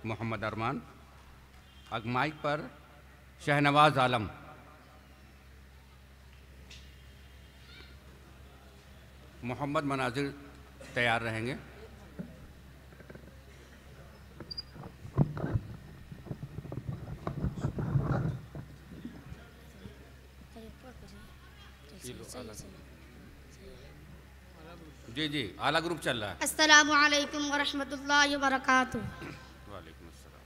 मोहम्मद अरमान। Mic पर शहनवाज आलम। मोहम्मद मनाजिर तैयार रहेंगे। जी जी, आला ग्रुप चल रहा है। अस्सलामु अलैकुम व रहमतुल्लाहि व बरकातुहू। वालेकुम अस्सलाम।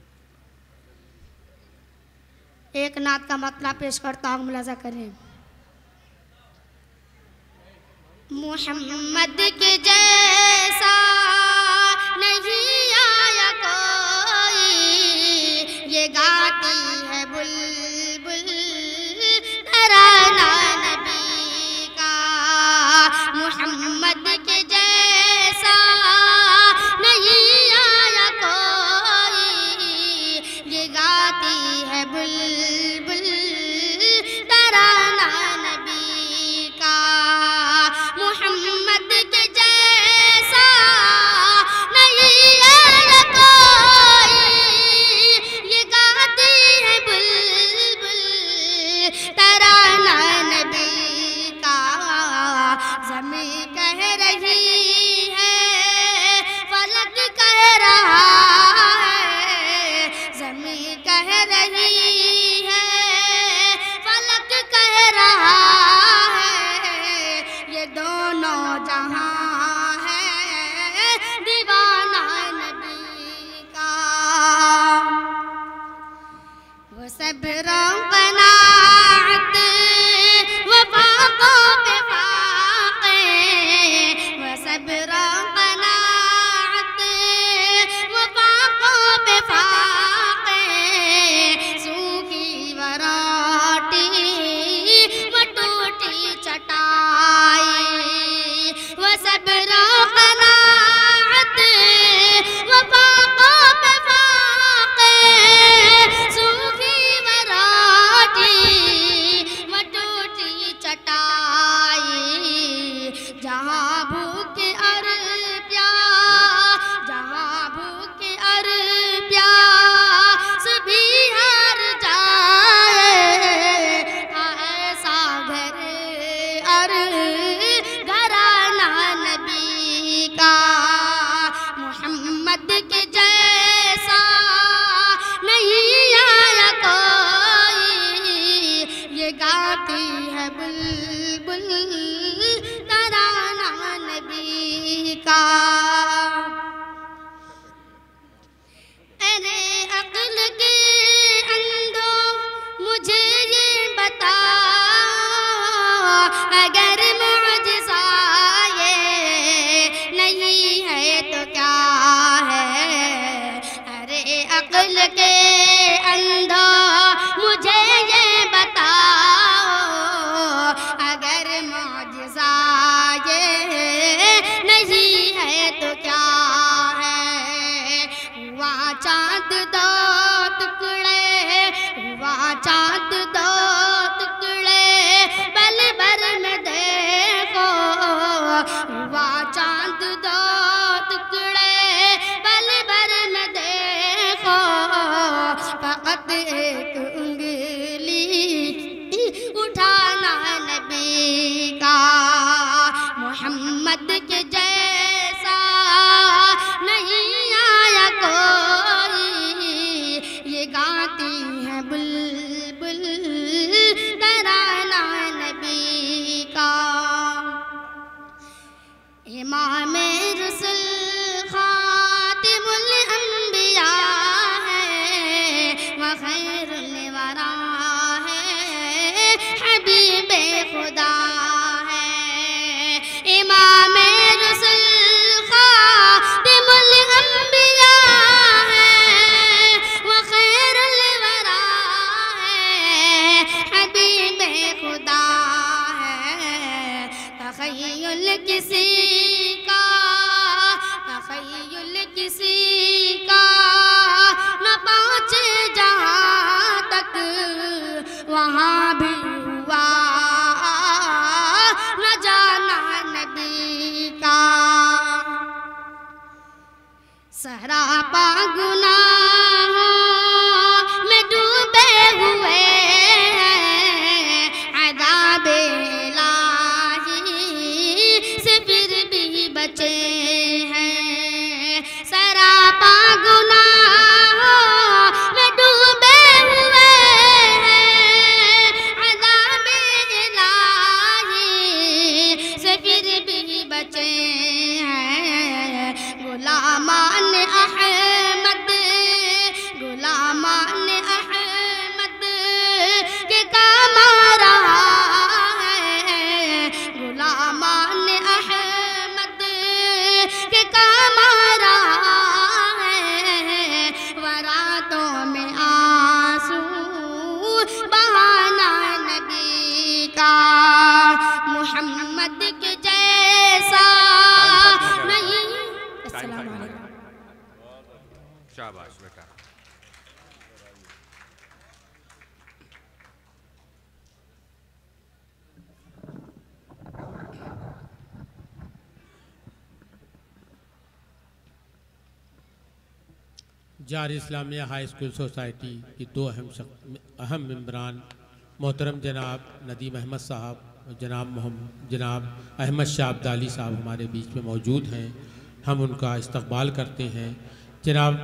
एक नात का मतला पेश करता हूँ, मुलाजा करें। मोहम्मद के जैसा नहीं आया कोई, ये गाती है बुलबुल तराना नबी का। मोहम्मद के जैसा नहीं आया कोई, ये गाती है बुलबुल तराना नबी का। मोहम्मद के जैसा नहीं आया कोई, ये गाती है बुलबुल तराना नबी का। ज़मीं कह रही है, फलक कह रहा है। ज़मीं कह रही है, फलक कह रहा है। ये दोनों जहां है दीवाना नबी का। वो सब्रों क़नाअत वफ़ाक़ों पे फ़ाक़े, वो सब्रों क़नाअत वफ़ाक़ों पे फ़ाक़े। सूखी वराटी वो टूटी चटाई, वो सब्रों क़नाअत वफ़ाक़ों पे फ़ाक़े। सूखी वराटी वो टूटी चटाई। जहाँ भूख और प्यास, जहाँ भूख और प्यास भी हार जाए, ऐसा घर और घराना नबी का। मोहम्मद के जैसा नहीं आया कोई, ये गाती है बुलबुल तराना नबी का। अरे अक्ल के अंधो मुझे ये बताओ, अगर मुअजिज़ा ये नहीं है तो क्या है। अरे अक्ल के अंधो मुझे ये बताओ, अगर मुअजिज़ा ये नहीं है तो क्या है। हुआ चाँद दो टुकड़े, हुआ चाँद दो टुकड़े, पल भर में देखो। हुआ चाँद दो टुकड़े, पल भर में देखो। फ़क़त एक उंगली उठाना नबी का। मोहम्मद के जैसा नहीं आया कोई, ये गाती है बुलबुल तराना नबी का। इमाम रुसुल खातिमुल अंबिया है, व खैरुल वरा है, हबीबे खुदा है। इमाम रुसुल खातिमुल अंबिया है, व खैरुल वरा है, हबीबे खुदा है। तख़य्युल किसी का, तख़य्युल किसी का न पहुँचे जहाँ तक, वहाँ भी हुआ न जाना नबी का। सरापा गुनाह बचे हैं गुलामान अहमद, गुलामान अहमद के काम आ रहा है, गुलामान अहमद के काम आ रहा है। वरातों में आंसू बहाना नबी का, मोहम्मद के जैसा नहीं। अस्सलाम वालेकुम। शाबाश बेटा। Jar Islamia high school society की दो अहम मेंबरान मोहतरम जनाब नदीम अहमद साहब और जनाब अहमद शाह अब्दाली साहब हमारे बीच में मौजूद हैं। हम उनका इस्तकबाल करते हैं। जनाब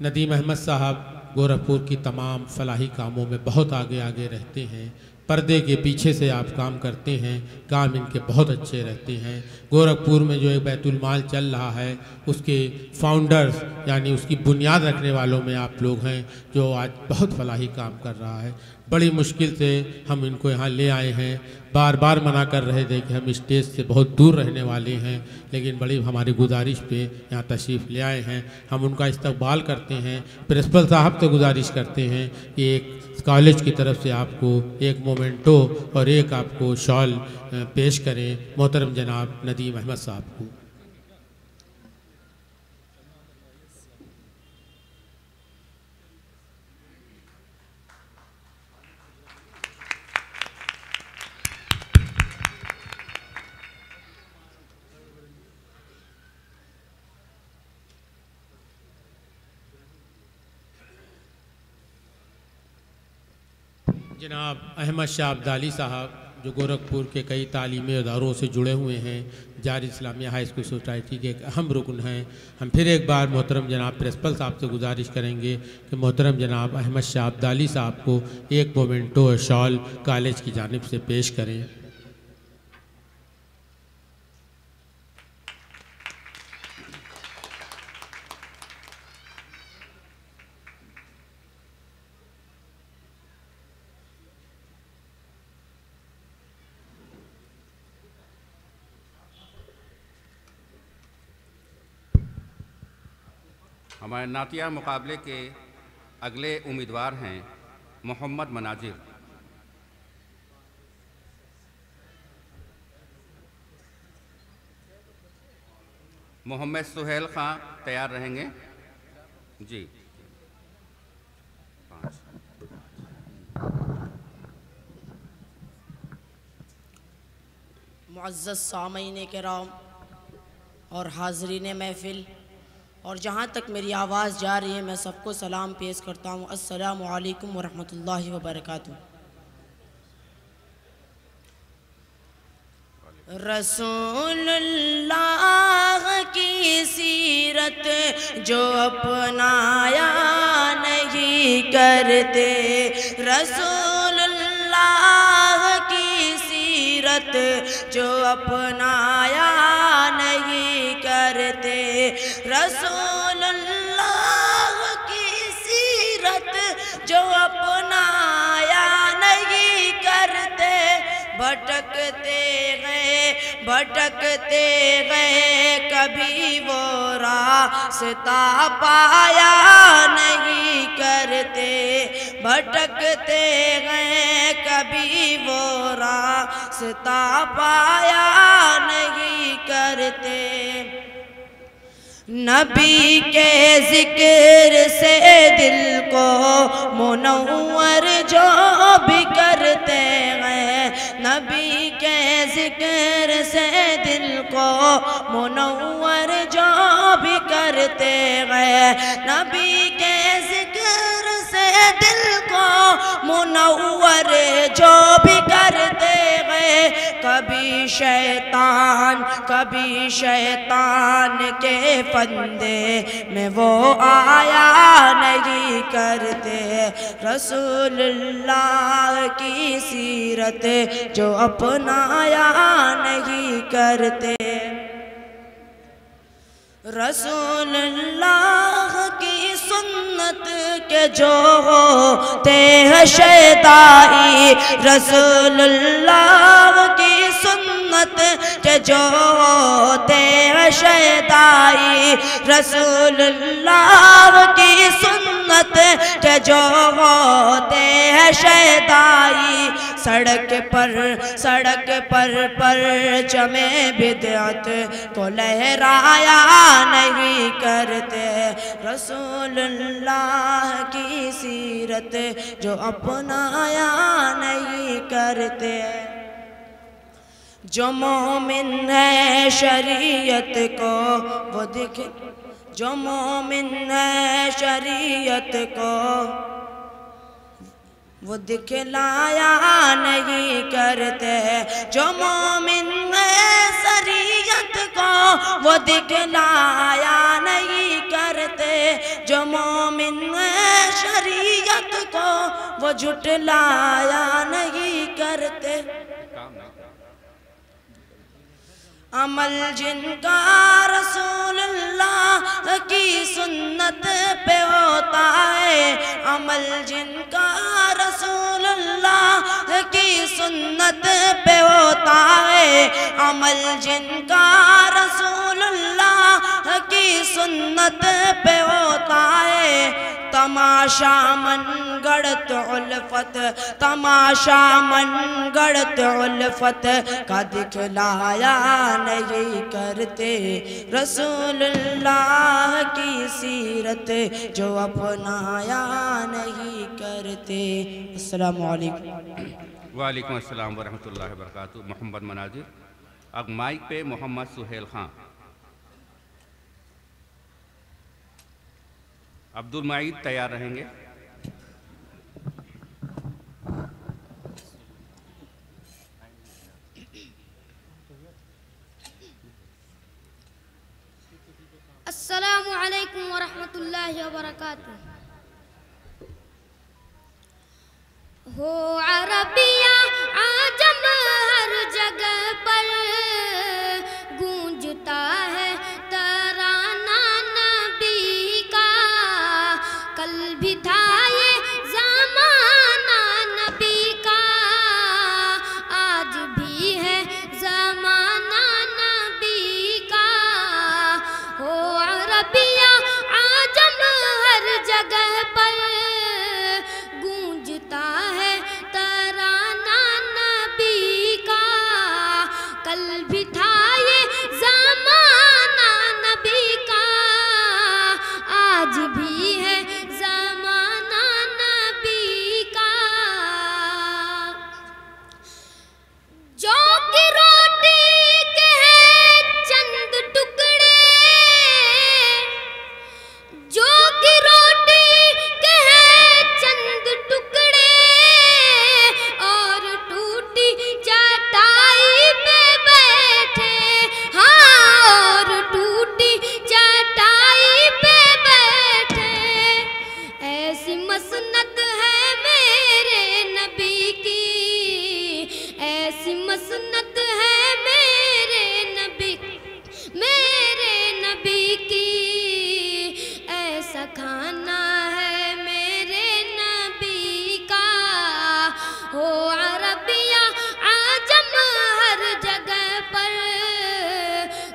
नदीम अहमद साहब गोरखपुर की तमाम फलाही कामों में बहुत आगे आगे रहते हैं। पर्दे के पीछे से आप काम करते हैं, काम इनके बहुत अच्छे रहते हैं। गोरखपुर में जो एक बैतुल माल चल रहा है उसके फाउंडर्स यानी उसकी बुनियाद रखने वालों में आप लोग हैं, जो आज बहुत फलाही काम कर रहा है। बड़ी मुश्किल से हम इनको यहाँ ले आए हैं। बार बार मना कर रहे थे कि हम स्टेज से बहुत दूर रहने वाले हैं, लेकिन बड़ी हमारी गुजारिश पे यहाँ तशरीफ़ ले आए हैं। हम उनका इस्तकबाल करते हैं। प्रिंसिपल साहब से गुजारिश करते हैं कि एक कॉलेज की तरफ से आपको एक मोमेंटो और एक आपको शॉल पेश करें मोहतरम जनाब नदीम अहमद साहब को। जनाब अहमद शाह अब्दाली साहब जो गोरखपुर के कई तालीमी इदारों से जुड़े हुए हैं, jar Islamia high school society के एक अहम रुकन हैं। हम फिर एक बार मोहतरम जनाब प्रिंसिपल साहब से गुजारिश करेंगे कि मोहतरम जनाब अहमद शाह अब्दाली साहब को एक मोमेंटो और शॉल कॉलेज की जानिब से पेश करें। हमारे नातिया मुकाबले के अगले उम्मीदवार हैं मोहम्मद मनाजिर। मोहम्मद सुहेल खां तैयार रहेंगे जी। 5 मुअज़्ज़ज़ सामीन किराम और हाज़रीन महफ़िल, और जहाँ तक मेरी आवाज़ जा रही है मैं सबको सलाम पेश करता हूँ। अस्सलामु अलैकुम वरहमतुल्लाहि वबरकातुहू। रसूलुल्लाह की सीरत जो अपनाया नहीं करते, रसूलुल्लाह की सीरत जो अपनाया नहीं करते, रसूलुल्लाह की सीरत जो अपनाया नहीं करते, भटकते गए कभी वो रास्ता पाया नहीं करते, भटकते गए कभी वो रास्ता पाया नहीं करते। नबी के जिक्र से दिल को मुनव्वर जो भी करते हैं, नबी के जिक्र से दिल को मुनव्वर जो भी करते हैं, नबी के जिक्र से दिल को मुनव्वर जो भी करते हैं। कभी शैतान के फंदे में वो आया नहीं करते, रसूलुल्लाह की सीरत जो अपनाया नहीं करते। रसूलुल्लाह की सुन्नत के जो होते हैं शैदाई, रसूलुल्लाह की सुन्नत के जो होते हैं शैदाई, रसूलुल्लाह की सुन्नत के जो होते हैं शैदाई। सड़क पर चमे बिदअत को लहराया नहीं करते, रसूलुल्लाह की सीरत जो अपनाया नहीं करते। जो मोमिन है शरीयत को वो दिखे, जो मोमिन है शरीयत को वो दिखलाया नहीं करते, जो मोमिन है शरीयत को वो दिखलाया नहीं करते, जो मोमिन है शरीयत को वो झुटलाया नहीं करते। अमल जिनका रसूलुल्लाह की सुन्नत पे होता है, अमल जिनका रसूलुल्लाह की सुन्नत पे होता है, अमल जिनका रसूलुल्लाह की सुन्नत पे होता है। तमाशा मन गढ़त उल्फत, तमाशा मन गढ़त उल्फत का दिखलाया नहीं करते, रसूलुल्लाह की सीरत जो अपनाया नहीं करते। अस्सलामु अलैकुम। वालेकुम अस्सलाम वरहमतुल्लाहि वबरकातुहू। मोहम्मद मनाजिर। अब माइक पे मोहम्मद सुहेल खां। अब्दुल माईद तैयार रहेंगे। अस्सलामु अलैकुम वरहमतुल्लाहि वबरकातुहू। हो अरबिया आजम हर जगह पर गूंजता है तराना नबी का, कल भी था ये ज़माना नबी का, आज भी है ज़माना नबी का। हो अरबिया आजम हर जगह पर गूंजता है तराना नबी का, कल भी था ये ज़माना नबी का, आज भी है ज़माना नबी का। जौ की रोटी के हैं चंद टुकड़े, जौ की रोटी के हैं चंद टुकड़े, और टूटी चटाई पे बैठे, हाँ और टूटी चटाई पे बैठे। ऐसी मसनत है मेरे नबी की, ऐसी मसनत है मेरे नबी की, ऐसा खाना है मेरे नबी का। हो अरबिया आजम हर जगह पर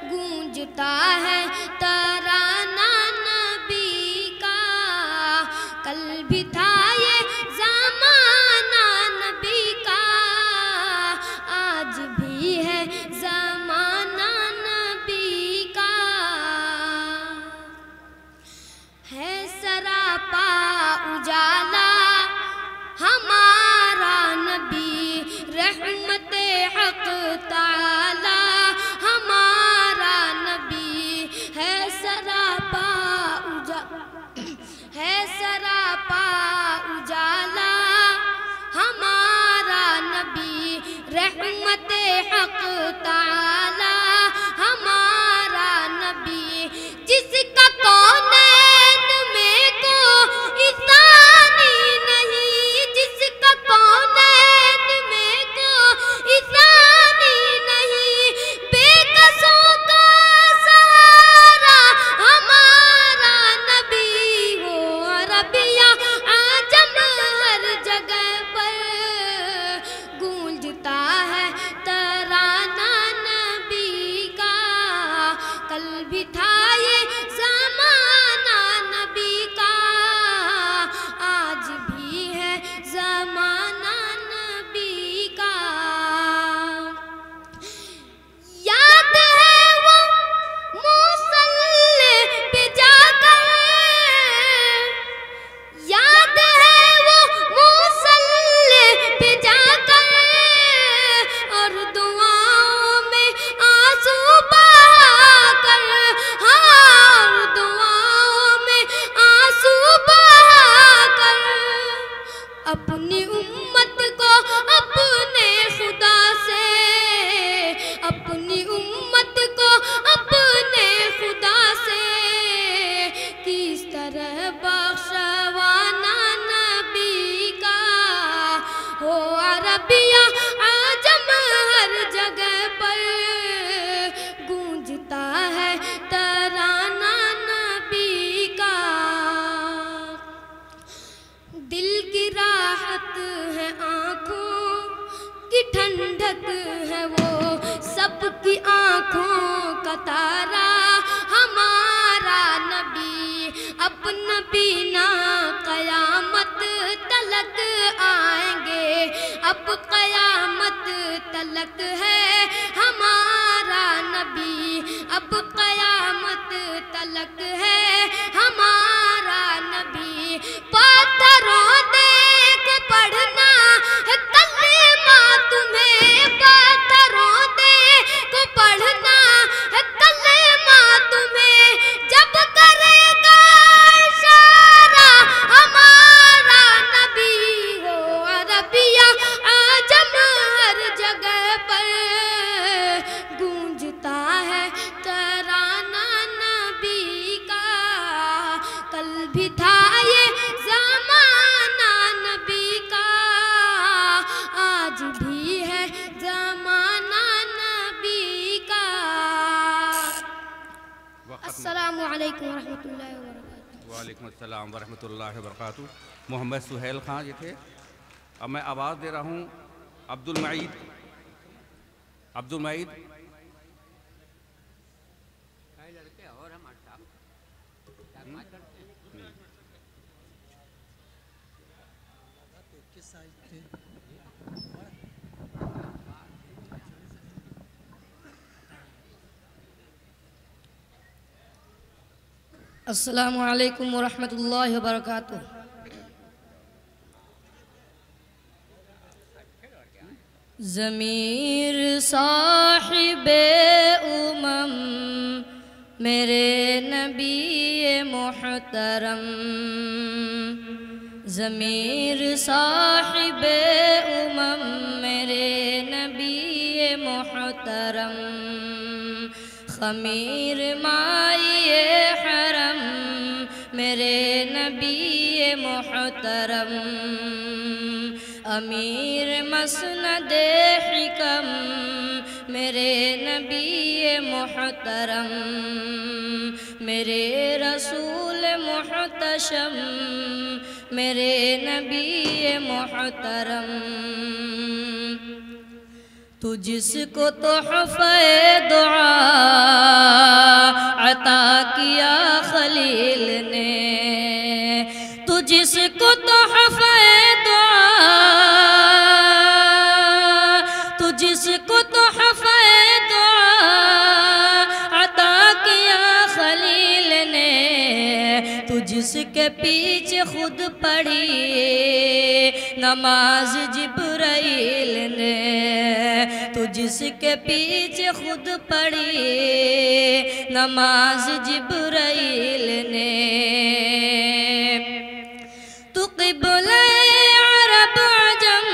गूंजता है तराना नबी का, कल भी था ये ज़माना नबी का, आज भी है ज़माना नबी का। है सरापा उजाला हमारा नबी, रहमते हक ताला हमारा नबी, है सरापा उजाला हमारा नबी, रहमते हक ताला हमारा नबी। जिसका कौनैन में कोई सानी नहीं, जिसका कौनैन में कोई सानी नहीं, भी था ये ज़माना नबी का, आज भी है ज़माना नबी का। याद है वो मुसल्ले पे जाकर, याद है वो मुसल्ले पे जाकर, और दुआओं में आंसू बहाकर, हाँ, और दुआओं में आंसू बहाकर, अपनी उम्मत को अपने खुदा से, अपनी उम्मत को अपने खुदा से किस तरह बख्शवाना नबी का। हो अरबिया आजम हर जगह पर गूंजता है तराना नबी का। दिल की राहत है आँखों की ठंडक है वो, सबकी आँखों का तारा हमारा नबी। अब नबी ना क़यामत तलक आएंगे, अब क़यामत तलक है हमारा नबी, अब क़यामत तलक है हमारा नबी। पत्थरों देख पढ़ना है कलमा तुम्हें, पत्थरों देख पढ़ना है कलमा तुम्हें, जब करेगा इशारा हमारा नबी। हो अरबिया आजम हर जगह पर गूंजता है तराना नबी का। कल भी था ये ज़माना नबी का, आज भी है ज़माना नबी का। अस्सलामु अलैकुम वरहमतुल्लाहि वबरकातुहू। वालेकुम अस्सलाम वरहमतुल्लाहि वबरकातुहू। मोहम्मद सुहेल खां ये थे। अब मैं आवाज़ दे रहा हूँ अब्दुल मईद। अब्दुल मईद अस्सलामु अलैकुम वरहमतुल्लाहि वबरकातुहू। ज़मीर साहिबे उमम मेरे नबी मोहतरम, ज़मीर साहिबे उमम मेरे नबी मोहतरम, खमीर माए हरम मेरे नबी मोहतरम, अमीर मसनद हिकम मेरे नबी मोहतरम, मेरे रसूल मुहतशम मेरे नबी मोहतरम। तू जिसको तोहफ़े दुआ अता किया खलील ने, तू जिसको तोहफ़े दुआ, तू जिसको तोहफ़े दुआ अता किया खलील ने, तू जिसके पीछे खुद पढ़ी नमाज जिब्राइल ने, तू जिसके पीछे खुद पढ़ी नमाज जिब्राइल ने। तू क़िबला अरब अजम,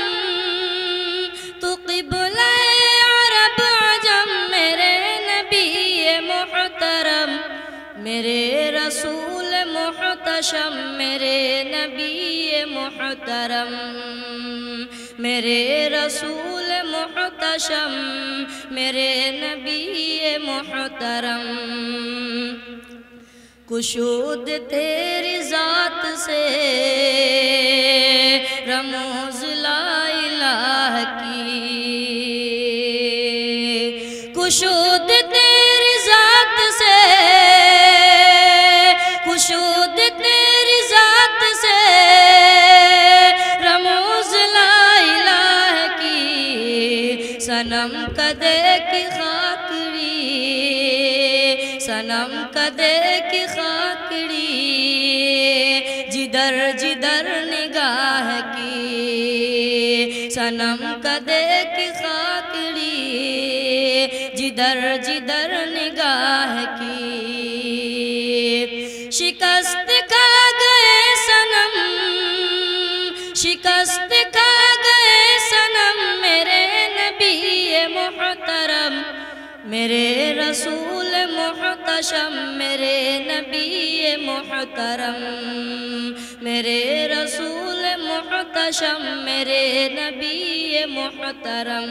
तू क़िबला अरब अजम मेरे नबी मोहतरम, मेरे रसूल मुहतशम मेरे नबी मोहतरम, मेरे रसूल मुहतशम मेरे नबी मोहतरम। कुशूद तेरी ज़ात से रमूज़ ला इलाह की, कुशूद तेरी ज़ात से की खाकड़ी, सनम कदे की खाकड़ी, जिधर जिधर निगाह की, सनम कदे की खाकड़ी, जिधर जिधर निगाह की। शिकस्त खा गए सनम, शिकस्त खा गए सनम, मेरे नबी मुहतरम, मेरे रसूल मुहतशम, मेरे नबी मुहतरम, मेरे रसूल मुहतशम, मेरे नबी मुहतरम।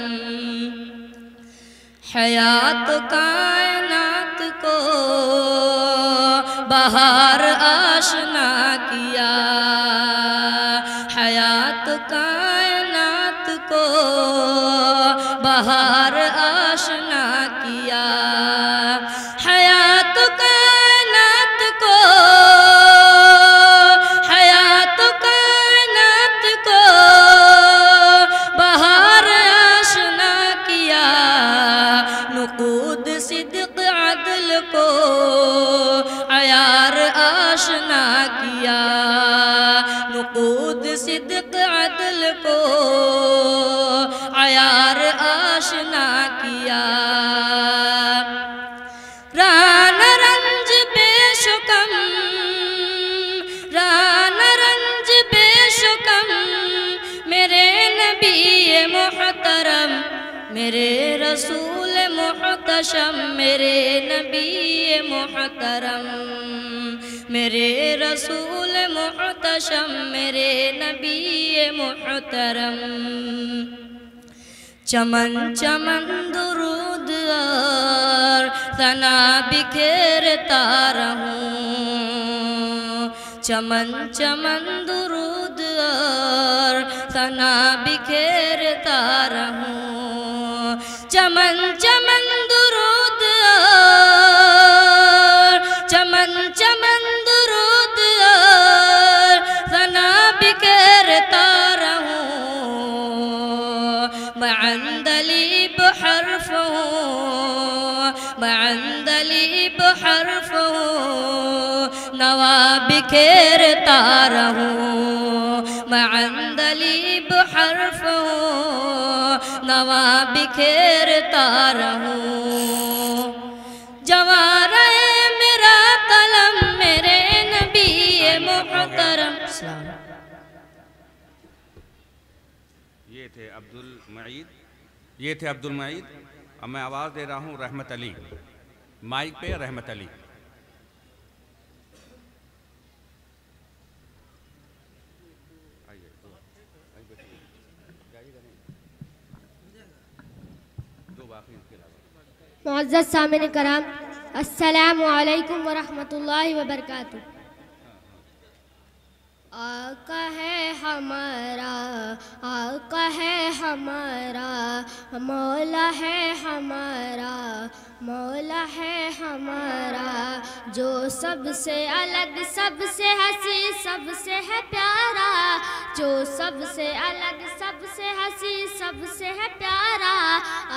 हयात कायनात को बहार आशना किया, हयात कायनात को बहार आशना किया, हयात कायनात को, हयात कायनात को बहार आशना किया, नुकूद सिद्क अदल को अयार आशना किया, नुकूद सिद्क अदल को अयार आशना किया। रान रंज बेशुकम, रान रंज बेशुकम, मेरे नबी मुहतरम, मेरे रसूल मुहतशम, मेरे नबी मुहतरम, मेरे रसूल मुहतशम, मेरे नबी मुहतरम। चमन चमन दुरूद और तना बिखेरता रहूं, चमन चमन दुरूद और तना बिखेरता रहूं, चमन चमन दुरूद और चमन चमन दुरूद और तना बिखेरता रहूं। मअंदलीब हर्फ हूँ, मअंदलीब हर्फ हूँ, नवा बिखेरता रहूं, मअंदलीब हर्फ हूँ, नवा बिखेरता रहूं। जवारे मेरा कलम, मेरे नबी मुहतरम। ये थे अब्दुल मईद, ये थे अब्दुल मईद। अब मैं आवाज़ दे रहा हूँ रहमत अली, माइक पे रहमत अली। मुअज़्ज़ज़ सामिन कराम, अस्सलामु अलैकुम व रहमतुल्लाहि व बरकातुहू। आका है हमारा, आका है हमारा, मौला है हमारा, मौला है हमारा, जो सबसे अलग, सबसे हंसी, सबसे है प्यारा, जो सबसे अलग, सबसे हंसी, सबसे है प्यारा।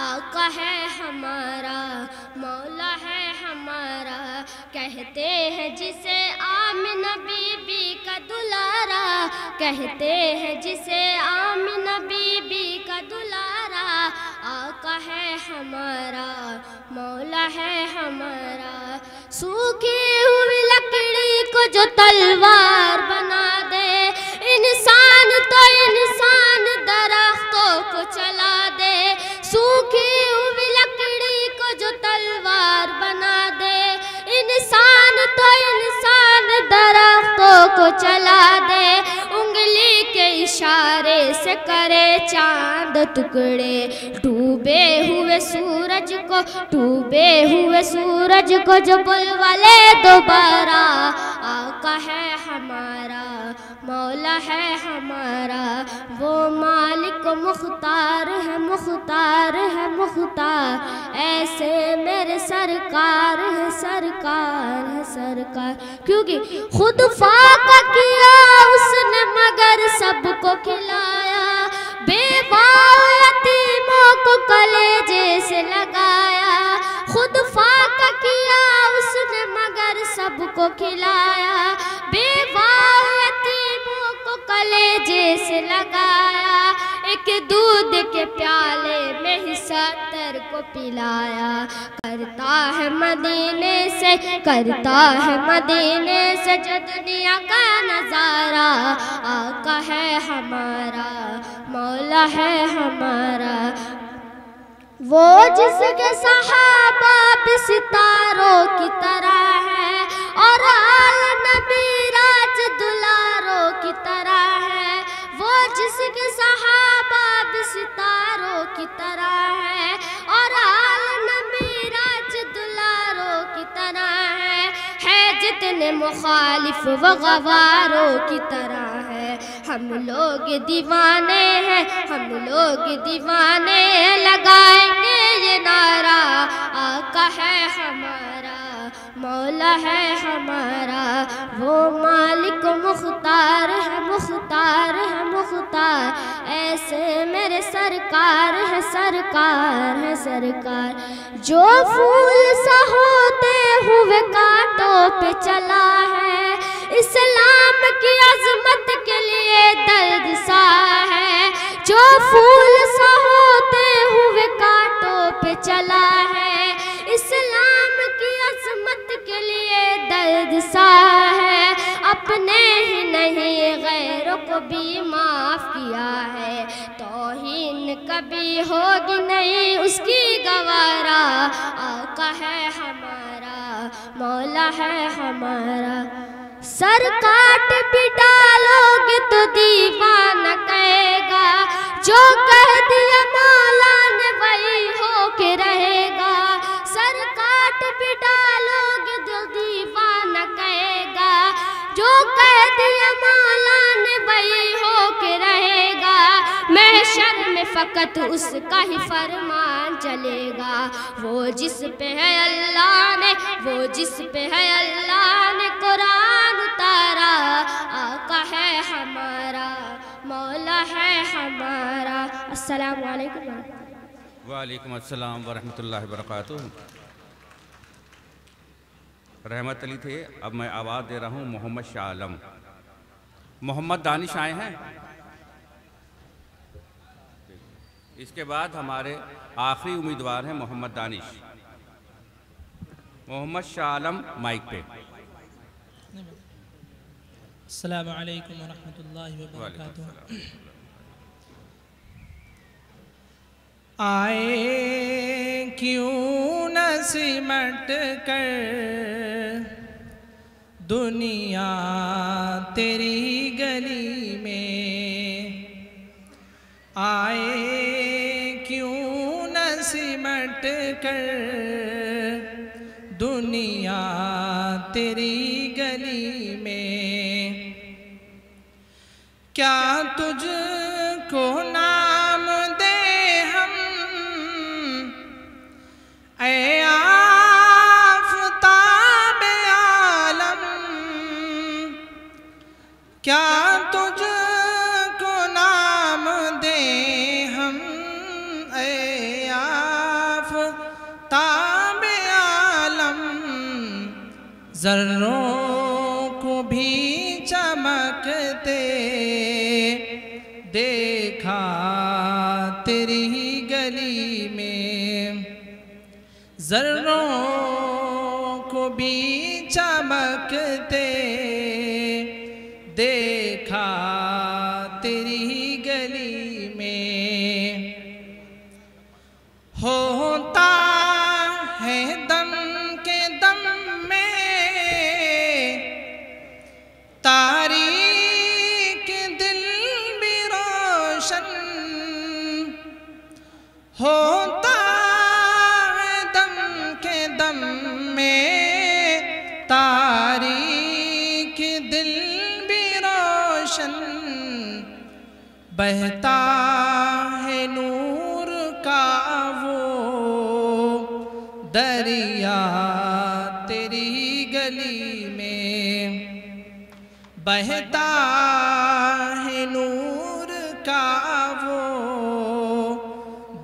आका है हमारा, मौला है हमारा, कहते हैं जिसे आमिना बीबी का दुलारा, कहते हैं जिसे आमिना बीबी का दुलारा। आका है हमारा, मौला है हमारा, सूखी हुई लकड़ी को जो तलवार बना दे, इंसान तो इंसान दरख्तों को चला दे, सूखी हुई लकड़ी को जो तलवार बना दे, इंसान तो इंसान दरख्तों को चला दे, उंगली के इशारे से करे चांद टुकड़े, डूबे हुए सूरज को, डूबे हुए सूरज को जो बुलवाले दोबारा। आका है हमारा, मौला है हमारा, वो मालिक मुख्तार है, मुख्तार है मुख्तार, ऐसे मेरे सरकार है, सरकार है सरकार। क्योंकि खुद फाका किया उसने मगर सबको खिलाया, बेवा यतीमों को कलेजे से जैसे लगाया, खुद फाका किया उसने मगर सबको खिलाया, बेवा यतीमों को कलेजे से लगाया, एक दूध के प्याले में ही 70 को पिलाया। करता है मदीने से, करता है मदीने से जो दुनिया का नजारा, आका है हमारा, मौला है हमारा। वो जिसके सहाबा भी सितारों की तरह है और आल नबी राज दुलारों की तरह है, वो जिसके सहाबा भी सितारों की तरह है और आल नबी राज दुलारों की तरह है जितने मुखालिफ व गवारों की तरह है। हम लोग दीवाने हैं, हम लोग दीवाने हैं, लगाएंगे ये नारा, आका है हमारा, मौला है हमारा। वो मालिक मुख्तार है, मुख्तार है मुख्तार, ऐसे मेरे सरकार है, सरकार है सरकार। जो फूल सा होते हुए कांटों पे चला है, इस्लाम की अजमत के लिए दर्द सा है। जो फूल सा होते हुए कांटों पे चला है, इस्लाम की अजमत के लिए दर्द सा है। अपने ही नहीं गैरों को भी माफ किया है, तौहीन कभी होगी नहीं उसकी गवारा, आका है हमारा, मौला है हमारा। सर काट भी डालोगे तो दीवाना कहेगा, जो कह दिया मौला ने वही हो के रहेगा। सर काट भी डालोगे तो दीवाना कहेगा, जो कह दिया मौला ने वही हो के रहेगा। महशर में फकत उसका ही फरमान चलेगा, वो जिस पे है अल्लाह ने, वो जिस पे है अल्लाह ने कुरान उतारा, आका है हमारा, मौला है हमारा। अस्सलाम वालेकुम। वालेकुम अस्सलाम वरहमतुल्लाहि वबरकातुहू। रहमत अली थे। अब मैं आवाज़ दे रहा हूँ मोहम्मद शाह आलम। मोहम्मद दानिश आए हैं। इसके बाद हमारे आखिरी उम्मीदवार हैं मोहम्मद दानिश। मोहम्मद शाह आलम माइक पे। अस्सलामु अलैकुम वरहमतुल्लाहि वबरकातुहू। आए क्यों न सिमट कर दुनिया तेरी गली में, आए क्यों न सिमट कर दुनिया तेरी गली में। क्या तुझको नाम दे हम ऐ आफ़ताब आलम, क्या तुझको नाम दे हम ऐ आफ़ताब आलम। ज़र्रों को भी चमकते देखा तेरी गली में, ज़र्रों को भी चमकते देखा तेरी गली में। होता है दम के दम में तारीक दिल भी रोशन, होता है दम के दम में तारीक दिल भी रोशन। बहता है नूर का वो दरिया तेरी गली में, बहता है नूर का वो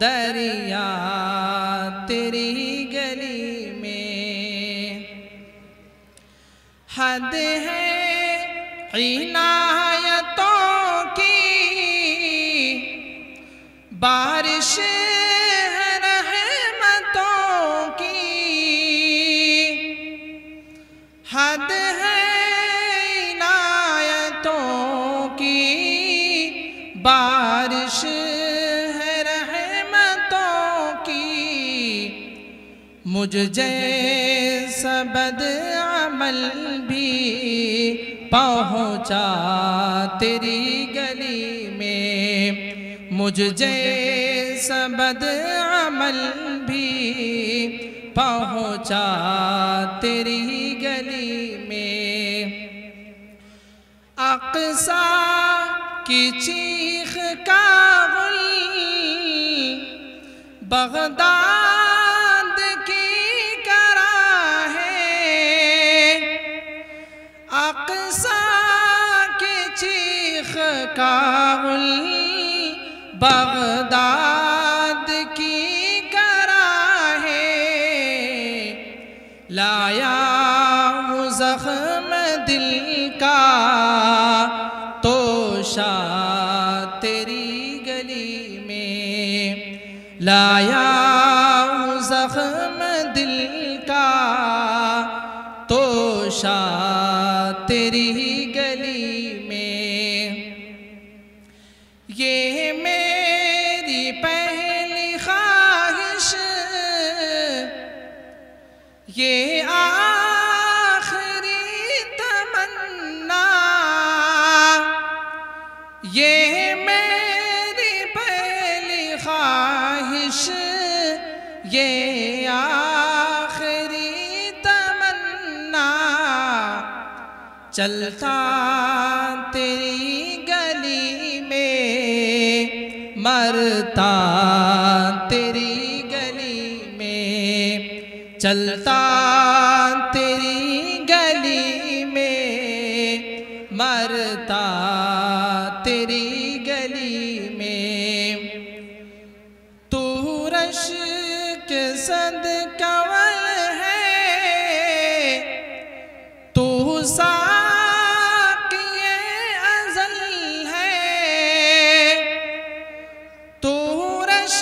दरिया गली में। हद है इनायतों की, बारिश है रहमतों की। हद है इनायतों की, बारिश है रहमतों की। मुझ जैसा बदअमल भी पहुँचा तेरी गली में। मुझ जैसा बदअमल भी पहुँचा तेरी गली में। अक़सा की चीख का गुल बगदाद की करा है। अक़सा की चीख का गुल बगदाद की करा है। लाया हूँ ज़ख्म दिल का तोशा तेरी गली में। लाया हूँ ज़ख्म दिल का तोशा तेरी गली में। ये मेरी पहली ख्वाहिश, ये आखिरी तमन्ना। ये मेरी पहली ख्वाहिश, ये आखिरी तमन्ना। चलता तेरी गली में, मरता तेरी गली में। चलता तेरी गली में, मरता तेरी गली में। तू रश के सदकवल है, तू साक़िए अज़ल है। तू रश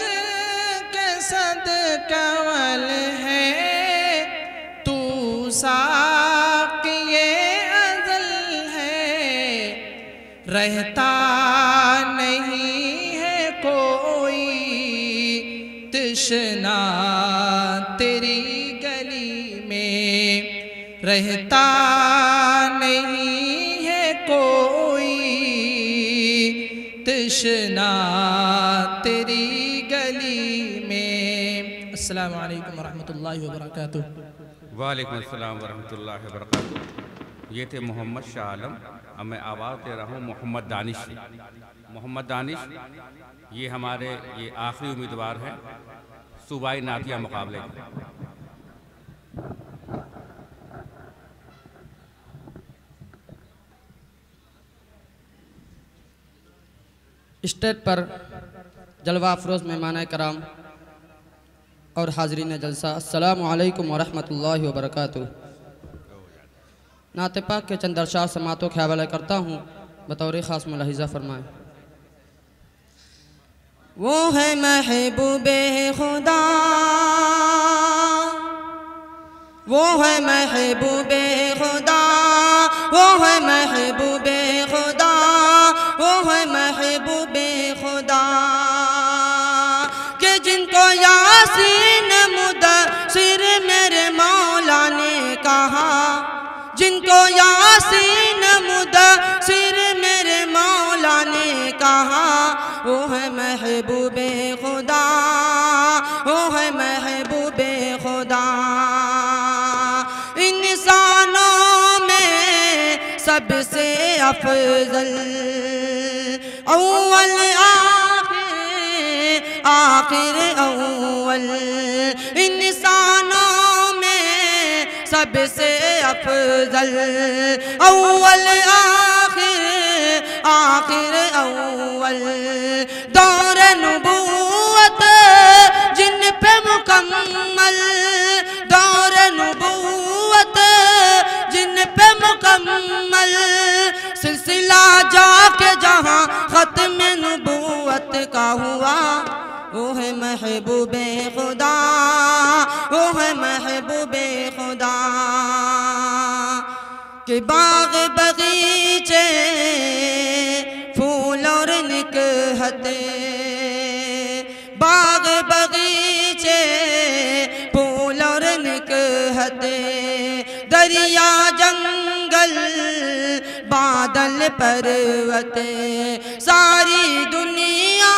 के सदकवल है, तू साक़िए अज़ल है। रहता नहीं है कोई तृष्णा तेरी गली में। रहता नहीं है कोई तृष्णा तेरी गली में। अस्सलामु अलैकुम वरहमतुल्लाहि वबरकातुहू। वालेकुम अस्सलाम वरहमतुल्लाहि वबरकातुहू। ये थे मोहम्मद शाह आलम। अब मैं आवाज़ दे रहा हूँ मोहम्मद दानिश से। मोहम्मद दानिश ये हमारे ये आखिरी उम्मीदवार हैं सूबाई नातिया मुकाबले के। स्टेज पर जलवा अफरोज़ मेहमान कराम और हाज़रीन जलसा, अस्सलामु अलैकुम वरहमतुल्लाहि वबरकातुहू। नाते पाक के चंद अरशाद समातों के हवाले करता हूँ, बतौर ख़ास मुलाहिज़ा फरमाएँ। वो है महबूबे खुदा, वो है महबूबे खुदा, वो है महबूबे खुदा, वो है महबूबे खुदा के जिनको यासीन मुदस्सिर मेरे मौला ने कहा। जिनको यासीन मुदस्सिर मेरे मौला ने कहा, वो है महबूबे खुदा, वो है महबूबे खुदा। इंसानों में सबसे अफजल, अव्वल आखिर, आखिर अव्वल। इंसानों में सबसे अफजल, अव्वल आखिर, आखिर अव्वल। दौर नबूवत जिन पे मुकम्मल दौर नबूवत, जिन पे मुकम्मल सिलसिला जाके जहाँ खत्म नबूवत का हुआ, वो है महबूबे खुदा, वो है महबूबे खुदा। कि बाग बगीचे फूल और निकहते, बाग बगीचे फूल और निकहते, दरिया जंगल बादल पर्वत, सारी दुनिया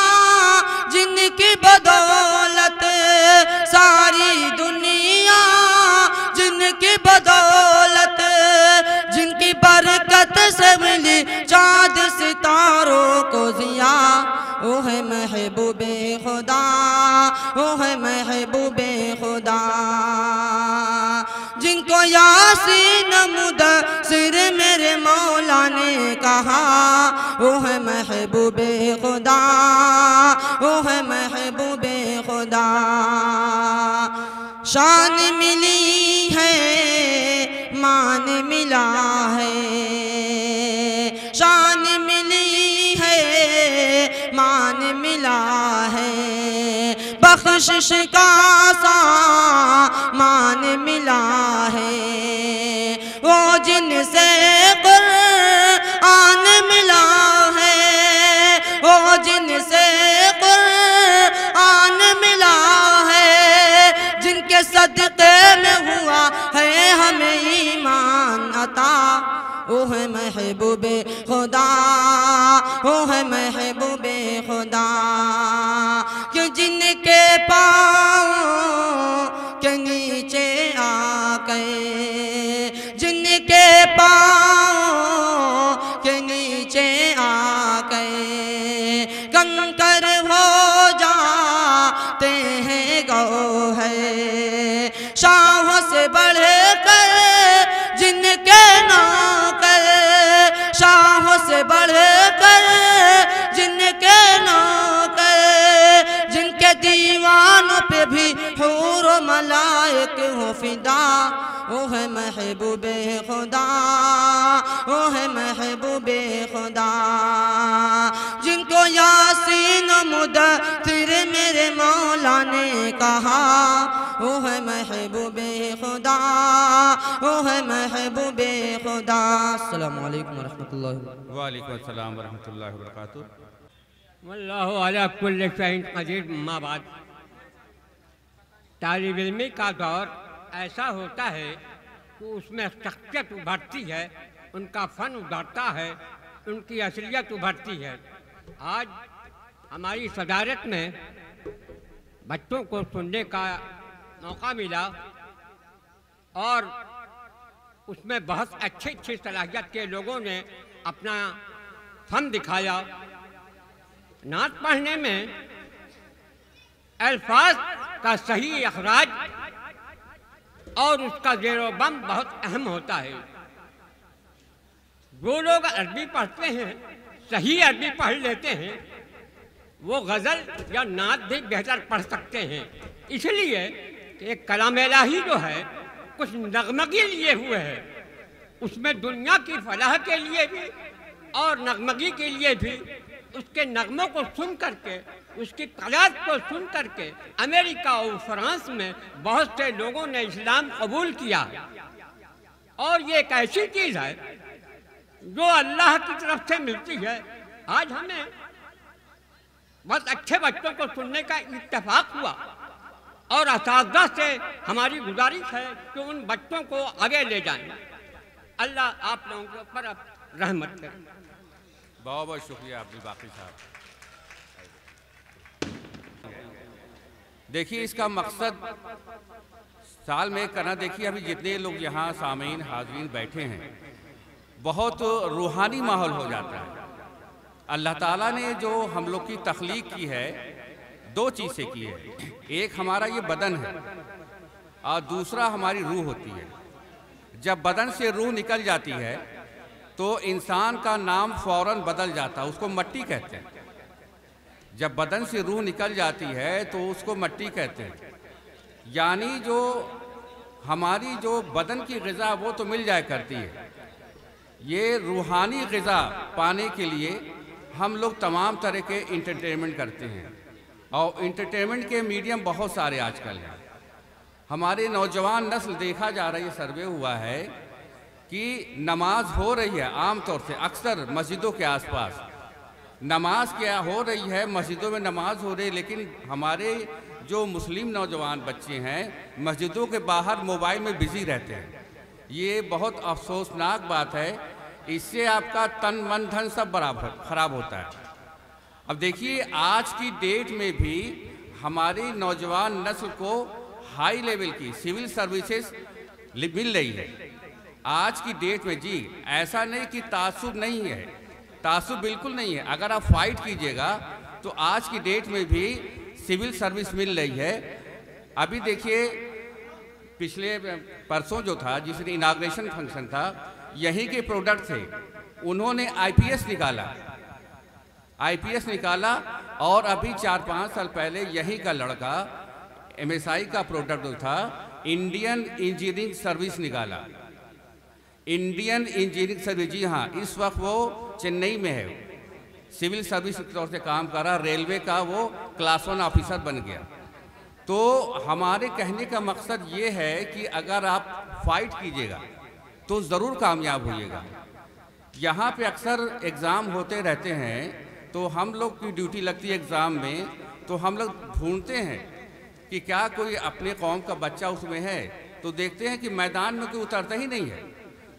जिनकी बदौलत, सारी दुनिया जिनकी बदौलत, जिनकी बरकत से मिली चाँद सितारों को जिया, वो है महबूबे खुदा, वो है महबूबे खुदा। जिनको यासीन मुदस्सिर मेरे मौला ने कहा, वो है महबूबे खुदा, वो है महबूबे खुदा। शान मिली है, मान मिला है, शान मिली है, मान मिला है, बख्शिश का सामान मिला है, वो जिनसे कुरान मिला है, वो जिनसे कुरान मिला है, जिनके सदक़े में हुआ है हमें ईमान अता, वो है महबूबे खुदा, वो है महबूबे खुदा। कि जिनके पाँव के नीचे आके, जिनके पाँव के नीचे आके कंकर हो जाते हैं गौहर, शाहों से बढ़कर जिनके नौकर, शाहों से बढ़कर जिनके नौकर, जिनके दीवानों पे भी हूर व मलाइक हो फिदा, वो है महबूबे खुदा, वो है महबूबे खुदा। जिनको यासीन मुदस्सिर मेरे मौला ने कहा, वो है महबूबे खुदा, वो है महबूबे खुदा। अस्सलामु अलैकुम व रहमतुल्लाहि। वालेकुम अस्सलाम व रहमतुल्लाहि व बरकातुहू। वल्लाहु अला कुल्लि शैइन क़दीर। अम्मा बाद, तालिब इल्मी का दौर ऐसा होता है कि उसमें शख्सियत उभरती है, उनका फ़न उभरता है, उनकी असलियत उभरती है। आज हमारी सदारत में बच्चों को सुनने का मौका मिला और उसमें बहुत अच्छी अच्छी सलाहियत के लोगों ने अपना फ़न दिखाया। नात पढ़ने में अल्फाज का सही अखराज और उसका ज़ेरो-बम बहुत अहम होता है। वो लोग अरबी पढ़ते हैं, सही अरबी पढ़ लेते हैं, वो गज़ल या नात भी बेहतर पढ़ सकते हैं। इसलिए कि एक कलाम इलाही जो है कुछ नगमगी लिए हुए है, उसमें दुनिया की फलाह के लिए भी और नगमगी के लिए भी उसके नगमों को सुन करके, उसकी कलात को सुन करके अमेरिका और फ्रांस में बहुत से लोगों ने इस्लाम कबूल किया। और ये एक ऐसी चीज़ है जो अल्लाह की तरफ से मिलती है। आज हमें बहुत अच्छे बच्चों को सुनने का इत्तेफाक हुआ और असातिज़ा से हमारी गुजारिश है कि उन बच्चों को आगे ले जाएं। अल्लाह आप लोगों के ऊपर रहमत करे। बहुत बहुत शुक्रिया अब्दुल बाकी साहब। देखिए, इसका मकसद साल में करना, देखिए अभी जितने लोग यहाँ सामीन हाज़रीन बैठे हैं, बहुत रूहानी माहौल हो जाता है। अल्लाह ताला ने जो हम लोग की तख्लीक की है, दो चीज़ें की है। एक हमारा ये बदन है और दूसरा हमारी रूह होती है। जब बदन से रूह निकल जाती है तो इंसान का नाम फ़ौरन बदल जाता है, उसको मट्टी कहते हैं। जब बदन से रूह निकल जाती है तो उसको मट्टी कहते हैं। यानी जो हमारी जो बदन की ग़िज़ा वो तो मिल जाया करती है, ये रूहानी ग़िज़ा पाने के लिए हम लोग तमाम तरह के इंटरटेनमेंट करते हैं और इंटरटेनमेंट के मीडियम बहुत सारे आजकल हैं। हमारे नौजवान नस्ल देखा जा रहा है, ये सर्वे हुआ है कि नमाज हो रही है आम तौर से अक्सर मस्जिदों के आसपास नमाज क्या हो रही है, मस्जिदों में नमाज हो रही है, लेकिन हमारे जो मुस्लिम नौजवान बच्चे हैं मस्जिदों के बाहर मोबाइल में बिज़ी रहते हैं। ये बहुत अफसोसनाक बात है, इससे आपका तन मन धन सब बराबर ख़राब होता है। अब देखिए आज की डेट में भी हमारी नौजवान नस्ल को हाई लेवल की सिविल सर्विसेज मिल रही है आज की डेट में। जी ऐसा नहीं कि तासुब नहीं है, तासुब बिल्कुल नहीं है। अगर आप फाइट कीजिएगा तो आज की डेट में भी सिविल सर्विस मिल रही है। अभी देखिए पिछले परसों जो था जिसने इनाग्रेशन फंक्शन था, यहीं के प्रोडक्ट थे, उन्होंने आईपीएस निकाला और अभी 4-5 साल पहले यहीं का लड़का एमएसआई का प्रोडक्ट जो था इंडियन इंजीनियरिंग सर्विस निकाला। इंडियन इंजीनियरिंग सर्विस, जी हाँ, इस वक्त वो चेन्नई में है, सिविल सर्विस के तौर से काम कर रहा, रेलवे का वो क्लास 1 ऑफिसर बन गया। तो हमारे कहने का मकसद ये है कि अगर आप फाइट कीजिएगा तो ज़रूर कामयाब होइएगा। यहाँ पे अक्सर एग्ज़ाम होते रहते हैं तो हम लोग की ड्यूटी लगती है एग्ज़ाम में, तो हम लोग ढूंढते हैं कि क्या कोई अपने कौम का बच्चा उसमें है, तो देखते हैं कि मैदान में कोई उतरता ही नहीं है।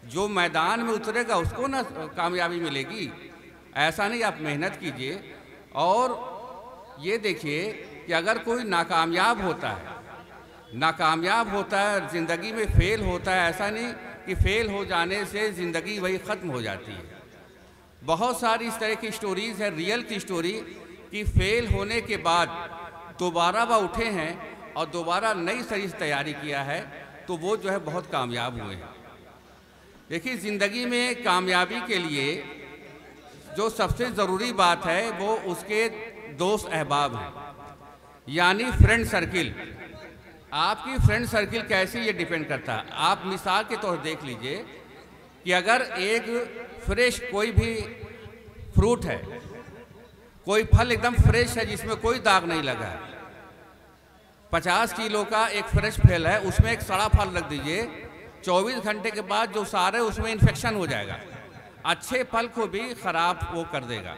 जो मैदान में उतरेगा उसको ना कामयाबी मिलेगी। ऐसा नहीं, आप मेहनत कीजिए। और ये देखिए कि अगर कोई नाकामयाब होता है ज़िंदगी में फेल होता है, ऐसा नहीं कि फेल हो जाने से ज़िंदगी वही ख़त्म हो जाती है। बहुत सारी इस तरह की स्टोरीज़ है, रियल की स्टोरी, कि फेल होने के बाद दोबारा वह उठे हैं और दोबारा नई सरी से तैयारी किया है, तो वो जो है बहुत कामयाब हुए हैं। देखिए ज़िंदगी में कामयाबी के लिए जो सबसे ज़रूरी बात है वो उसके दोस्त अहबाब हैं, यानी फ्रेंड सर्किल। आपकी फ्रेंड सर्किल कैसी, ये डिपेंड करता है। आप मिसाल के तौर देख लीजिए कि अगर एक फ्रेश कोई भी फ्रूट है, कोई फल एकदम फ्रेश है जिसमें कोई दाग नहीं लगा है, 50 किलो का एक फ्रेश फल है, उसमें एक सड़ा फल रख दीजिए, 24 घंटे के बाद जो सारे उसमें इन्फेक्शन हो जाएगा, अच्छे फल को भी ख़राब वो कर देगा।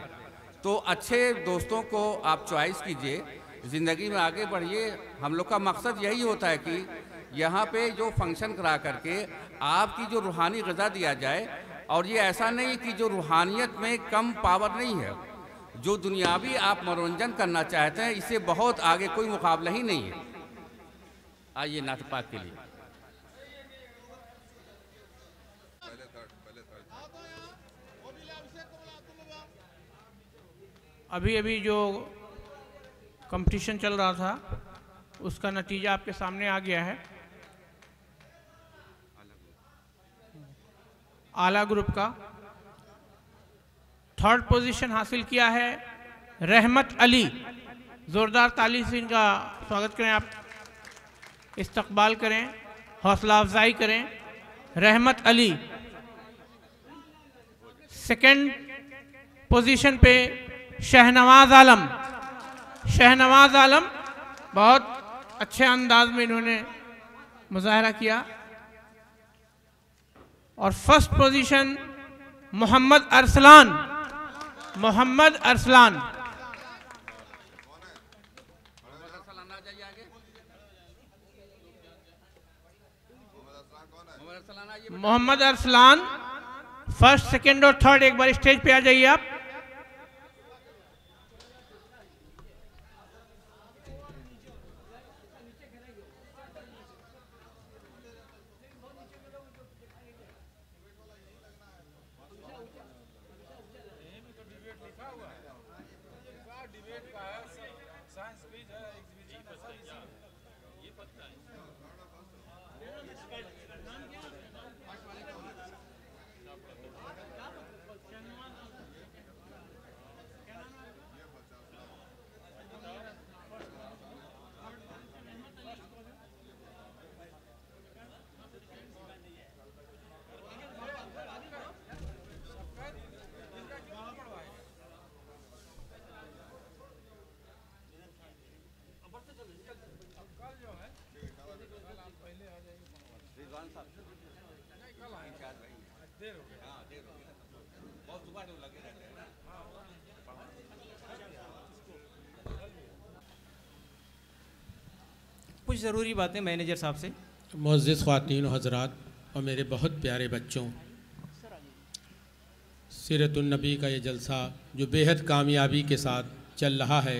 तो अच्छे दोस्तों को आप चॉइस कीजिए, ज़िंदगी में आगे बढ़िए। हम लोग का मकसद यही होता है कि यहाँ पे जो फंक्शन करा करके आपकी जो रूहानी ग़िज़ा दिया जाए, और ये ऐसा नहीं कि जो रूहानियत में कम पावर नहीं है, जो दुनियावी आप मनोरंजन करना चाहते हैं इससे बहुत आगे कोई मुकाबला ही नहीं है। आइए नात पाक के लिए। अभी अभी जो कंपटीशन चल रहा था उसका नतीजा आपके सामने आ गया है। आला ग्रुप का 3rd पोजीशन हासिल किया है रहमत अली। ज़ोरदार ताली से इनका स्वागत करें, आप इस्तकबाल करें, हौसला अफजाई करें। रहमत अली 2nd पोजीशन पे शहनवाज आलम बहुत अच्छे अंदाज में इन्होंने मुजाहरा किया। और 1st position Mohammad Arsalan. Mohammad Arsalan 1st, 2nd और 3rd एक बार स्टेज पे आ जाइए आप। कुछ ज़रूरी बातें मैनेजर साहब से। मुअज़्ज़िज़ ख़वातीन व हज़रात और मेरे बहुत प्यारे बच्चों, सीरतुन नबी का ये जलसा जो बेहद कामयाबी के साथ चल रहा है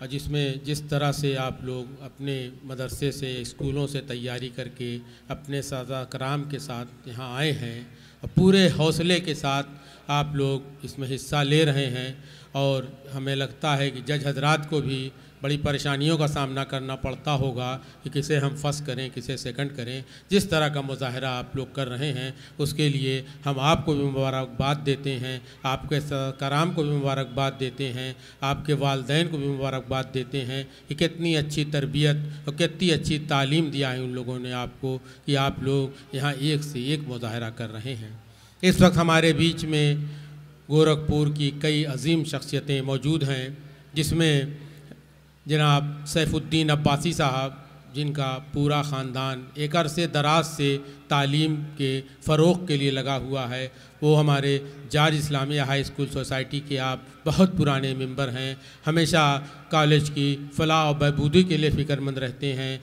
और जिसमें जिस तरह से आप लोग अपने मदरसे से स्कूलों से तैयारी करके अपने सादा कराम के साथ यहाँ आए हैं और पूरे हौसले के साथ आप लोग इसमें हिस्सा ले रहे हैं, और हमें लगता है कि जज हजरात को भी बड़ी परेशानियों का सामना करना पड़ता होगा कि किसे हम फर्स्ट करें किसे सेकंड करें। जिस तरह का मुजाहरा आप लोग कर रहे हैं उसके लिए हम आपको भी मुबारकबाद देते हैं, आपके कराम को भी मुबारकबाद देते हैं, आपके वालिदैन को भी मुबारकबाद देते हैं कि कितनी अच्छी तरबियत और कितनी अच्छी तालीम दिया है उन लोगों ने आपको कि आप लोग यहाँ एक से एक मुजाहरा कर रहे हैं। इस वक्त हमारे बीच में गोरखपुर की कई अजीम शख्सियतें मौजूद हैं, जिसमें जनाब सैफुद्दीन अब्बासी साहब, जिनका पूरा ख़ानदान एक अरसे दराज से तालीम के फ़रोग़ के लिए लगा हुआ है। वो हमारे जाज इस्लामिया हाई स्कूल सोसाइटी के आप बहुत पुराने मेंबर हैं, हमेशा कॉलेज की फ़लाह और बहबूदी के लिए फ़िक्रमंद रहते हैं,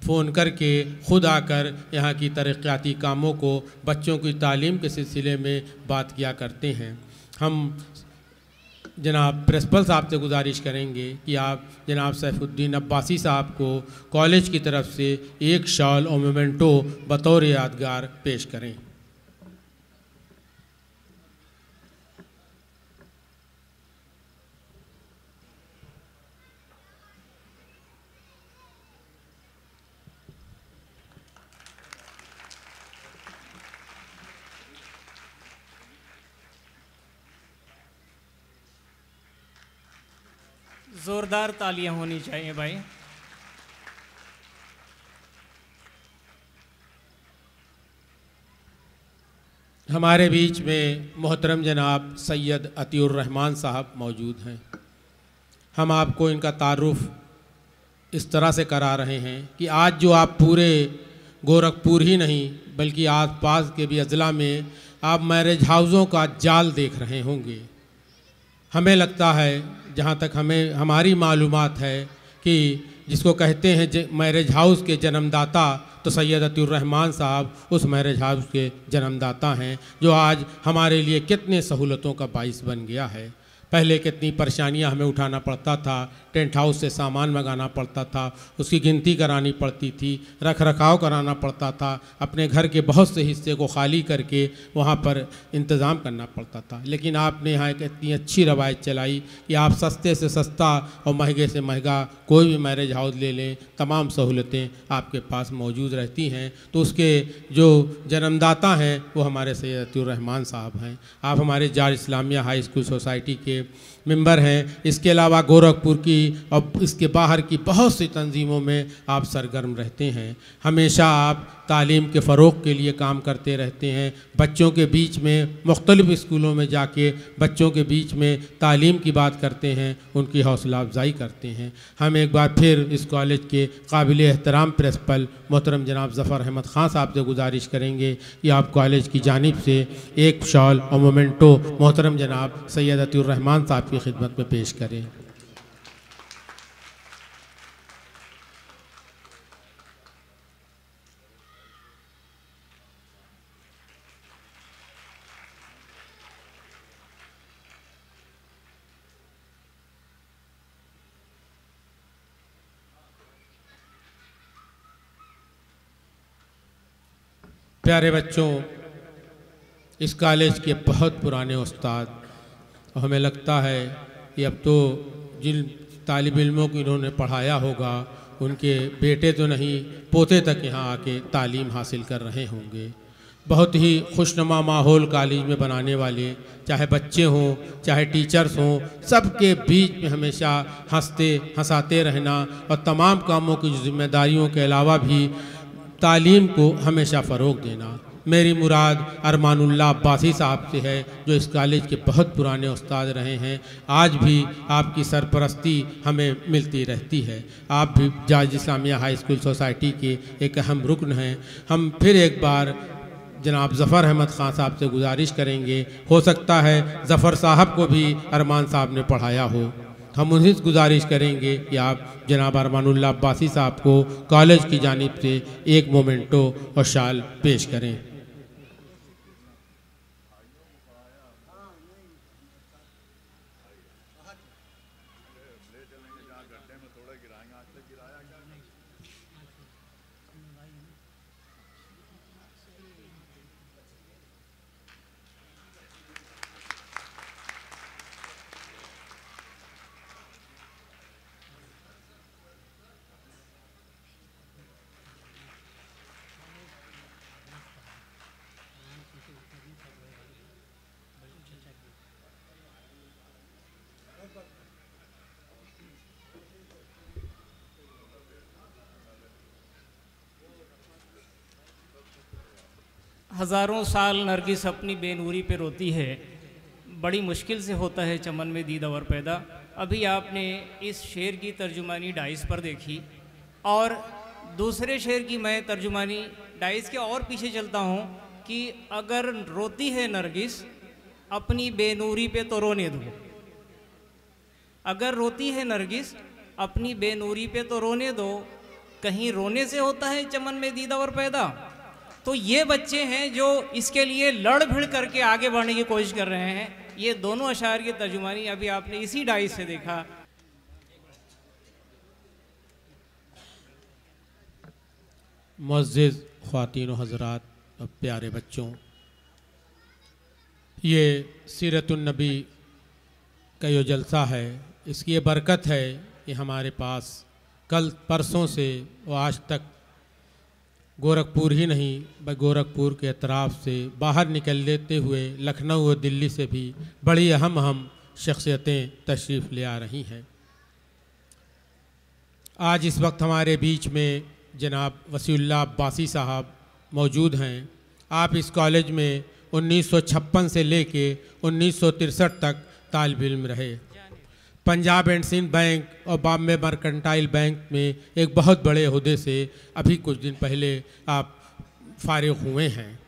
फ़ोन करके ख़ुद आकर यहाँ की तरक्याती कामों को बच्चों की तालीम के सिलसिले में बात किया करते हैं। हम जनाब प्रिंसिपल साहब से गुजारिश करेंगे कि आप जनाब सैफुद्दीन अब्बासी साहब को कॉलेज की तरफ से एक शॉल और मोमेंटो बतौर यादगार पेश करें। ज़ोरदार तालियां होनी चाहिए भाई। हमारे बीच में मोहतरम जनाब सैयद अतीउर रहमान साहब मौजूद हैं। हम आपको इनका तारुफ़ इस तरह से करा रहे हैं कि आज जो आप पूरे गोरखपुर ही नहीं बल्कि आसपास के भी अज़ला में आप मैरिज हाउसों का जाल देख रहे होंगे। हमें लगता है, जहाँ तक हमें हमारी मालूमात है, कि जिसको कहते हैं मैरिज हाउस के जन्मदाता, तो सैयद अतीउर रहमान साहब उस मैरिज हाउस के जन्मदाता हैं, जो आज हमारे लिए कितने सहूलतों का बाइस बन गया है। पहले कितनी परेशानियां हमें उठाना पड़ता था, टेंट हाउस से सामान मंगाना पड़ता था, उसकी गिनती करानी पड़ती थी, रख रखाव कराना पड़ता था, अपने घर के बहुत से हिस्से को खाली करके वहाँ पर इंतज़ाम करना पड़ता था। लेकिन आपने यहाँ एक इतनी अच्छी रवायत चलाई कि आप सस्ते से सस्ता और महंगे से महंगा कोई भी मैरिज हाउस ले लें, तमाम सहूलतें आपके पास मौजूद रहती हैं। तो उसके जो जन्मदाता हैं वो हमारे सैयद अतीउर रहमान साहब हैं। आप हमारे जाज इस्लामिया हाई स्कूल सोसाइटी के मेंबर हैं। इसके अलावा गोरखपुर की और इसके बाहर की बहुत सी तंजीमों में आप सरगर्म रहते हैं। हमेशा आप तालीम के फ़रोग़ के लिए काम करते रहते हैं। बच्चों के बीच में मुख्तलिफ़ स्कूलों में जाके बच्चों के बीच में तालीम की बात करते हैं, उनकी हौसला अफजाई करते हैं। हम एक बार फिर इस कॉलेज के काबिल एहतराम प्रिंसिपल मोहतरम जनाब ज़फ़र अहमद ख़ान साहब से गुजारिश करेंगे कि आप कॉलेज की जानिब से एक शॉल और मोमेंटो मोहतरम जनाब सैयद अतीउर रहमान साहब की खिदमत में पेश करें। प्यारे बच्चों, इस कॉलेज के बहुत पुराने उस्ताद, और हमें लगता है कि अब तो जिन तालिब इल्मों को इन्होंने पढ़ाया होगा उनके बेटे तो नहीं पोते तक यहाँ आके तालीम हासिल कर रहे होंगे। बहुत ही खुशनुमा माहौल कॉलेज में बनाने वाले, चाहे बच्चे हों चाहे टीचर्स हों, सबके बीच में हमेशा हंसते हंसाते रहना और तमाम कामों की जिम्मेदारियों के अलावा भी तालीम को हमेशा फ़रोग़ देना। मेरी मुराद अरमानुल्लाह अब्बासी साहब से है, जो इस कॉलेज के बहुत पुराने उस्ताद रहे हैं। आज भी आपकी सरपरस्ती हमें मिलती रहती है। आप भी जाज इस्लामिया हाई स्कूल सोसाइटी के एक अहम रुकन हैं। हम फिर एक बार जनाब ज़फ़र अहमद ख़ान साहब से गुजारिश करेंगे, हो सकता है ज़फ़र साहब को भी अरमान साहब ने पढ़ाया हो, हम उन्हीं से गुजारिश करेंगे कि आप जनाब अरमानुल्लाह अब्बासी साहब को कॉलेज की जानिब से एक मोमेंटो और शाल पेश करें। हज़ारों साल नरगिस अपनी बेनूरी पे रोती है, बड़ी मुश्किल से होता है चमन में दीदावर पैदा। अभी आपने इस शेर की तर्जुमानी डाइस पर देखी और दूसरे शेर की मैं तर्जुमानी डाइस के और पीछे चलता हूँ कि अगर रोती है नरगिस अपनी बेनूरी पे तो रोने दो। अगर रोती है नरगिस अपनी बेनूरी पे तो रोने दो, कहीं रोने से होता है चमन में दीदावर पैदा। तो ये बच्चे हैं जो इसके लिए लड़ भिड़ करके आगे बढ़ने की कोशिश कर रहे हैं। ये दोनों अशार की तर्जुमानी अभी आपने इसी डाइस से देखा। मुअज़्ज़िज़ ख़वातीन व हज़रात और प्यारे बच्चों, ये सीरतुन नबी का जो जलसा है, इसकी ये बरकत है कि हमारे पास कल परसों से और आज तक गोरखपुर ही नहीं बल्कि गोरखपुर के अतराफ़ से बाहर निकल लेते हुए लखनऊ और दिल्ली से भी बड़ी अहम शख्सियतें तशरीफ़ ले आ रही हैं। आज इस वक्त हमारे बीच में जनाब वसीउल्लाह अब्बासी साहब मौजूद हैं। आप इस कॉलेज में 1956 से लेके 1963 तक तालिब इल्म रहे। पंजाब एंड सिंध बैंक और बॉम्बे मर्केंटाइल बैंक में एक बहुत बड़े ओहदे से अभी कुछ दिन पहले आप फारिग हुए हैं।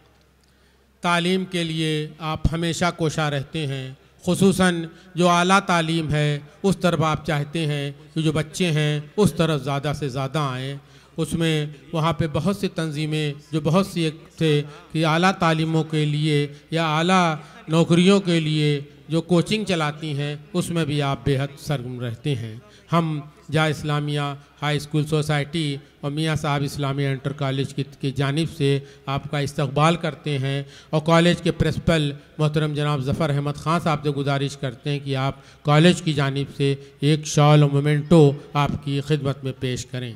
तालीम के लिए आप हमेशा कोशा रहते हैं, खुसूसन जो आला तालीम है उस तरफ आप चाहते हैं कि जो बच्चे हैं उस तरफ ज़्यादा से ज़्यादा आएँ। उसमें वहाँ पे बहुत सी तंजीमें जो बहुत सी एक थे कि आला तालीमों के लिए या आला नौकरियों के लिए जो कोचिंग चलाती हैं, उसमें भी आप बेहद सरगर्म रहते हैं। हम जा इस्लामिया हाई स्कूल सोसाइटी और मियाँ साहब इस्लामिया इंटर कॉलेज की जानिब से आपका इस्तकबाल करते हैं और कॉलेज के प्रिंसिपल मोहतरम जनाब ज़फ़र अहमद ख़ान साहब से गुजारिश करते हैं कि आप कॉलेज की जानिब से एक शॉल और मोमेंटो आपकी खिदमत में पेश करें।